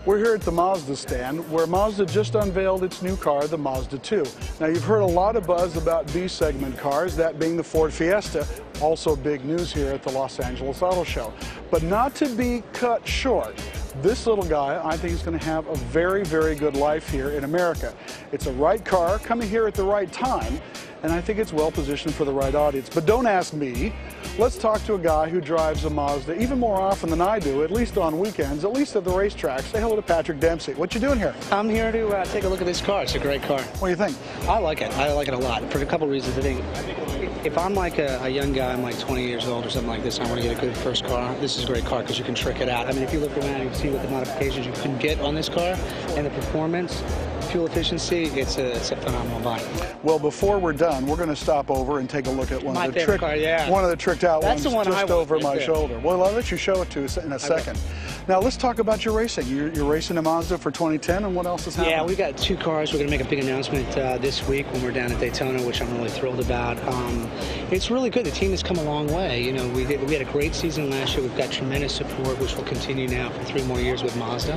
We're here at the Mazda stand, where Mazda just unveiled its new car, the Mazda 2. Now, you've heard a lot of buzz about B-segment cars, that being the Ford Fiesta, also big news here at the Los Angeles Auto Show. But not to be cut short, this little guy, I think, is going to have a very, very good life here in America. It's a right car, coming here at the right time, and I think it's well positioned for the right audience. But don't ask me. Let's talk to a guy who drives a Mazda even more often than I do, at least on weekends, at least at the racetrack. Say hello to Patrick Dempsey. What you doing here? I'm here to take a look at this car. It's a great car. What do you think? I like it. I like it a lot for a couple of reasons. I think if I'm like a young guy, I'm like 20 years old or something like this, I want to get a good first car. This is a great car because you can trick it out. I mean, if you look around, you can see what the modifications you can get on this car and the performance, fuel efficiency. It's a phenomenal bike. Well, before we're done, we're going to stop over and take a look at one of the tricked out That's ones the one just over my shoulder. Well, I'll let you show it to us in a second. Now, let's talk about your racing. You're racing a Mazda for 2010, and what else is happening? Yeah, we got two cars. We're going to make a big announcement this week when we're down at Daytona, which I'm really thrilled about. It's really good. The team has come a long way. You know, we had a great season last year. We've got tremendous support, which will continue now for 3 more years with Mazda.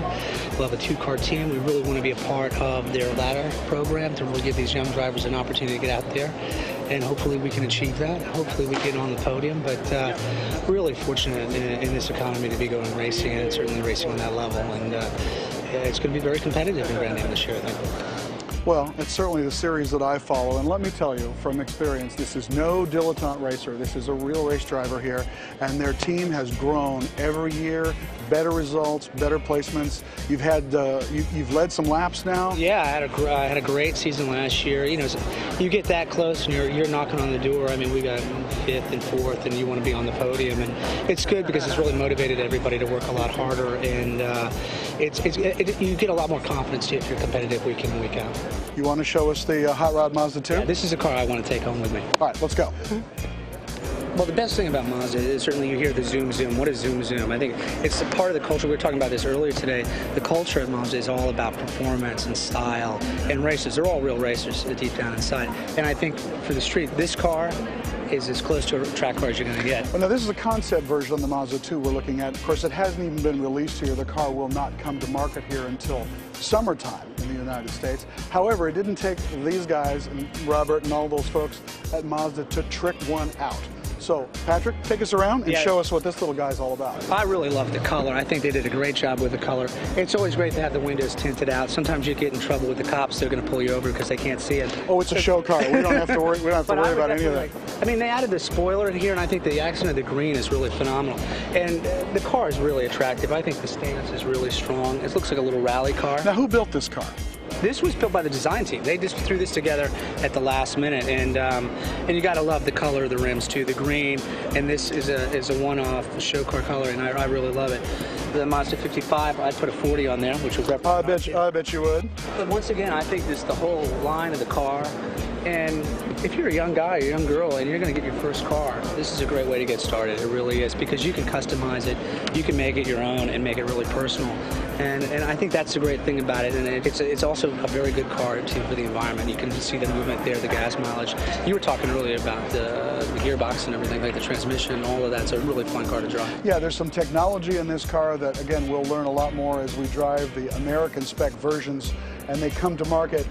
We'll have a 2-car team. We really want to be a part of their ladder program to really give these young drivers an opportunity to get out there. And hopefully we can achieve that. Hopefully we get on the podium. But really fortunate in this economy to be going racing, and certainly racing on that level. And it's going to be very competitive in Grand Am this year, I think. Well, it's certainly the series that I follow, and let me tell you from experience, this is no dilettante racer. This is a real race driver here, and their team has grown every year. Better results, better placements. You've had you've led some laps now. Yeah, I had a great season last year. You know, you get that close and you're knocking on the door. I mean, we got 5th and 4th, and you want to be on the podium, and it's good because it's really motivated everybody to work a lot harder, and you get a lot more confidence if you're competitive week in and week out. You want to show us the Hot Rod Mazda 2? Yeah, this is a car I want to take home with me. All right, let's go. Well, the best thing about Mazda is certainly you hear the zoom zoom. What is zoom zoom? I think it's a part of the culture. We were talking about this earlier today. The culture at Mazda is all about performance and style and races. They're all real racers deep down inside. And I think for the street, this car is as close to a track car as you're going to get. Well, now this is a concept version of the Mazda 2 we're looking at. Of course, it hasn't even been released here. The car will not come to market here until summertime in the United States. However, it didn't take these guys and Robert and all those folks at Mazda to trick one out. So, Patrick, take us around and show us what this little guy's all about. I really love the color. I think they did a great job with the color. It's always great to have the windows tinted out. Sometimes you get in trouble with the cops. They're going to pull you over because they can't see it. Oh, it's a show car. We don't have to worry. We don't have to worry about any of that. I mean, they added the spoiler in here, and I think the accent of the green is really phenomenal. And the car is really attractive. I think the stance is really strong. It looks like a little rally car. Now, who built this car? This was built by the design team. They just threw this together at the last minute, and you got to love the color of the rims too, the green. And this is a one-off show car color, and I really love it. The Mazda 55, I'd put a 40 on there, which was. I bet you would. But once again, I think this the whole line of the car. And if you're a young guy or a young girl and you're going to get your first car, this is a great way to get started. It really is, because you can customize it, you can make it your own and make it really personal. And I think that's the great thing about it. And it's also a very good car too for the environment. You can see the movement there, the gas mileage. You were talking earlier about the gearbox and everything, like the transmission, all of that. It's a really fun car to drive. Yeah, there's some technology in this car that, again, we'll learn a lot more as we drive the American spec versions, and they come to market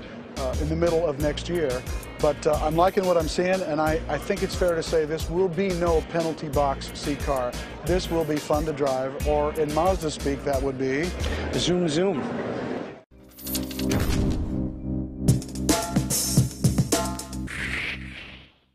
in the middle of next year. But I'm liking what I'm seeing, and I think it's fair to say this will be no penalty box seat car. This will be fun to drive, or in Mazda speak, that would be zoom zoom.